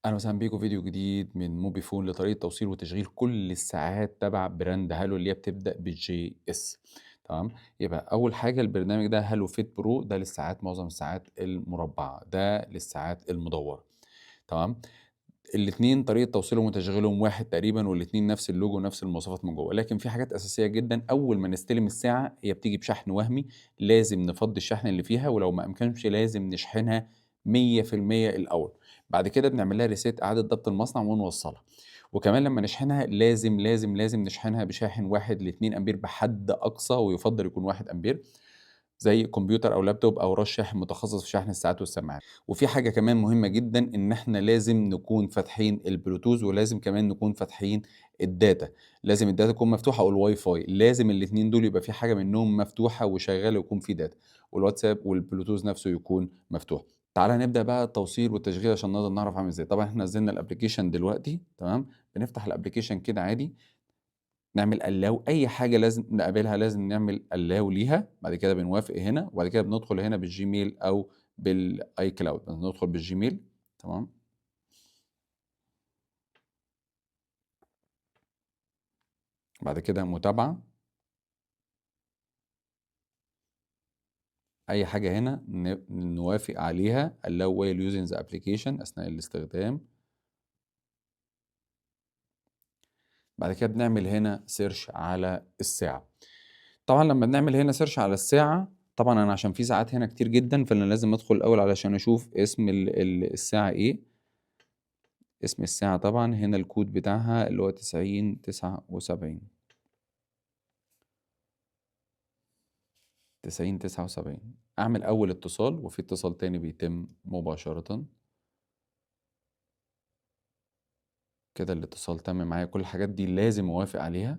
أهلا وسهلا بيكم فيديو جديد من موبي فون لطريقة توصيل وتشغيل كل الساعات تبع براند هالو اللي هي بتبدأ بالجي اس. تمام. يبقى أول حاجة البرنامج ده هالو فيت برو ده للساعات، معظم الساعات المربعة، ده للساعات المدورة. تمام. الاتنين طريقة توصيلهم وتشغيلهم واحد تقريبا، والاتنين نفس اللوجو ونفس المواصفات من جوه، لكن في حاجات أساسية جدا. أول ما نستلم الساعة هي بتيجي بشحن وهمي، لازم نفضي الشحن اللي فيها، ولو ما أمكنش لازم نشحنها 100% الأول. بعد كده بنعمل لها ريسيت، إعادة ضبط المصنع ونوصلها. وكمان لما نشحنها لازم نشحنها بشاحن 1 ل 2 أمبير بحد أقصى، ويفضل يكون 1 أمبير، زي كمبيوتر أو لابتوب أو راس شاحن متخصص في شحن الساعات والسماعات. وفي حاجة كمان مهمة جدًا، إن إحنا لازم نكون فاتحين البلوتوث، ولازم كمان نكون فاتحين الداتا، لازم الداتا تكون مفتوحة أو الواي فاي، لازم الاتنين دول يبقى في حاجة منهم مفتوحة وشغالة ويكون في داتا، والواتساب والبلوتوث نفسه يكون مفتوح. تعالَ نبدأ بقى التوصيل والتشغيل عشان نقدر نعرف عامل إزاي. طبعًا إحنا نزلنا الأبلكيشن دلوقتي، تمام. بنفتح الأبلكيشن كده عادي، نعمل allow أي حاجة لازم نقابلها لازم نعمل allow ليها، بعد كده بنوافق هنا، وبعد كده بندخل هنا بالجيميل أو بالiCloud، ندخل بالجيميل. تمام. بعد كده متابعة، أي حاجة هنا نوافق عليها allow while using the application أثناء الاستخدام. بعد كده بنعمل هنا search على الساعة. طبعًا لمّا بنعمل هنا search على الساعة، طبعًا أنا عشان في ساعات هنا كتير جدًا، فأنا لازم أدخل الأول علشان أشوف اسم الساعة إيه. اسم الساعة طبعًا هنا الكود بتاعها اللي هو 9079، 9079. أعمل أول اتصال، وفي اتصال تاني بيتم مباشرةً. كده الاتصال تم معايا، كل الحاجات دي لازم أوافق عليها.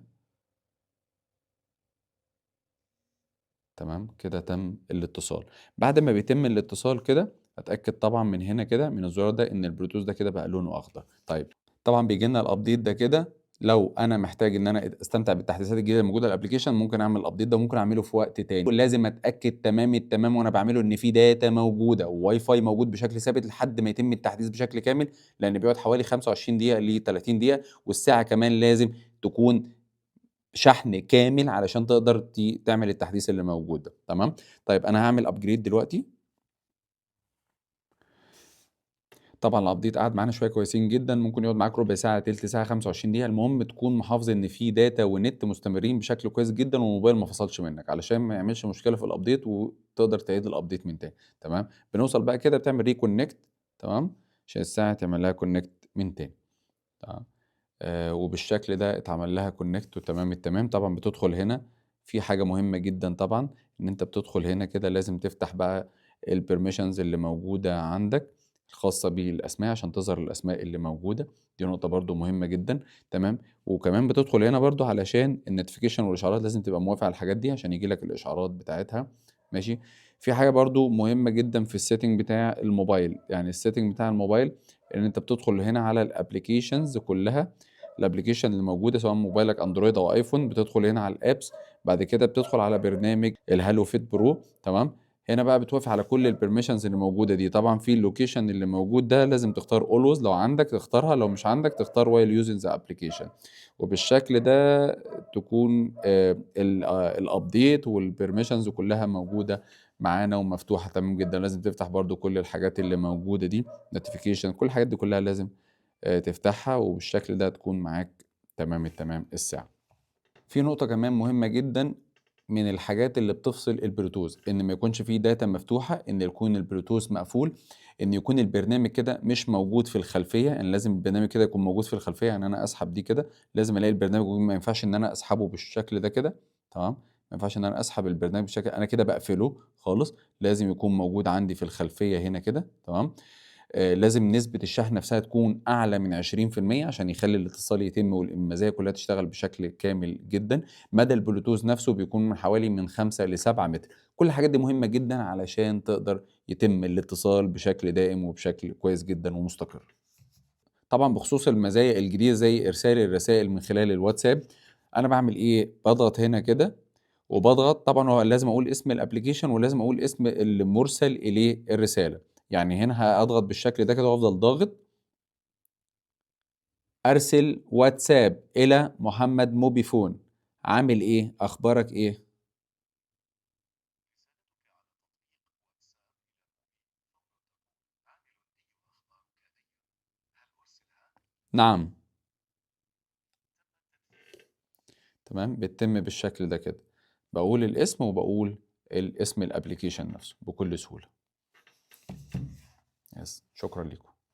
تمام، كده تم الاتصال. بعد ما بيتم الاتصال كده، أتأكد طبعًا من هنا كده من الزرار ده إن البلوتوث ده كده بقى لونه أخضر. طيب، طبعًا بييجي لنا الupdate ده كده، لو أنا محتاج إن أنا أستمتع بالتحديثات الجديدة الموجودة على الapplication ممكن أعمل الupdate ده، وممكن أعمله في وقت تاني. ولازم أتأكد تمام التمام وأنا باعمله إن في داتا موجودة وWi-Fi موجود بشكل ثابت لحد ما يتم التحديث بشكل كامل، لأن بيقعد حوالي 25 دقيقة ل30 دقيقة، والساعة كمان لازم تكون شحن كامل علشان تقدر تعمل التحديث اللي موجود ده. تمام. طيب أنا هاعمل upgrade دلوقتي. طبعًا الupdate قعد معانا شوية كويسين جدًا، ممكن يقعد معاك ربع ساعة، تِلت ساعة، 25 دقيقة، المهم تكون محافظ إن في data ونت مستمرين بشكل كويس جدًا، والموبايل ما فصلش منك، علشان ما يعملش مشكلة في الupdate وتقدر تعيد الupdate من تاني. تمام. بنوصل بقى كده بتعمل reconnect. تمام. عشان الساعة تعمل لها connect من تاني. تمام. وبالشكل ده اتعمل لها connect وتمام التمام. طبعًا بتدخل هنا، في حاجة مهمة جدًا طبعًا، إن أنت بتدخل هنا كده لازم تفتح بقى الpermissions اللي موجودة عندك الخاصة بالأسماء عشان تظهر الأسماء اللي موجودة، دي نقطة برضه مهمة جدًا. تمام. وكمان بتدخل هنا برضه علشان الnotification والإشعارات لازم تبقى موافق على الحاجات دي عشان ييجي لك الإشعارات بتاعتها. ماشي. في حاجة برضه مهمة جدًا في الsetting بتاع الموبايل، يعني الsetting بتاع الموبايل إن أنت بتدخل هنا على الapplications كلها، الابلكيشن اللي موجوده سواء موبايلك اندرويد او ايفون، بتدخل هنا على الابس، بعد كده بتدخل على برنامج الهالو فيت برو. تمام. هنا بقى بتوافق على كل البرميشنز اللي موجوده دي. طبعا في اللوكيشن اللي موجود ده لازم تختار اولويز، لو عندك تختارها، لو مش عندك تختار وايل يوزنج ذا ابلكيشن. وبالشكل ده تكون الابديت والبرميشنز كلها موجوده معانا ومفتوحه تمام جدا. لازم تفتح برضو كل الحاجات اللي موجوده دي، نوتيفيكيشن، كل الحاجات دي كلها لازم تفتحها، وبالشكل ده تكون معاك تمام التمام الساعة. في نقطة كمان مهمة جدًا من الحاجات اللي بتفصل البلوتوث، إن ما يكونش في داتا مفتوحة، إن يكون البلوتوث مقفول، إن يكون البرنامج كده مش موجود في الخلفية، يعني لازم البرنامج كده يكون موجود في الخلفية، يعني أنا أسحب دي كده، لازم ألاقي البرنامج ما ينفعش إن أنا أسحبه بالشكل ده كده. تمام. ما ينفعش إن أنا أسحب البرنامج بالشكل أنا كده باقفله خالص، لازم يكون موجود عندي في الخلفية هنا كده. تمام. لازم نسبة الشحن نفسها تكون أعلى من 20% عشان يخلّي الاتصال يتم والمزايا كلّها تشتغل بشكل كامل جدًا. مدى البلوتوث نفسه بيكون من حوالي من 5 ل7 متر. كل الحاجات دي مهمة جدًا علشان تقدر يتم الاتصال بشكل دائم وبشكل كويس جدًا ومستقر. طبعًا بخصوص المزايا الجديدة زي إرسال الرسائل من خلال الواتساب، أنا باعمل إيه، باضغط هنا كده وباضغط، طبعًا هو لازم أقول اسم الأبلكيشن ولازم أقول اسم اللي مُرسل إليه الرسالة. يعني هنا هاضغط بالشكل ده كده وأفضل ضاغط، أرسل واتساب إلى محمد موبيفون. عامل إيه؟ أخبارك إيه؟ نعم. تمام، بتتم بالشكل ده كده. بقول الاسم وبقول الاسم الابليكيشن نفسه بكل سهولة. يس، شكرا لكم.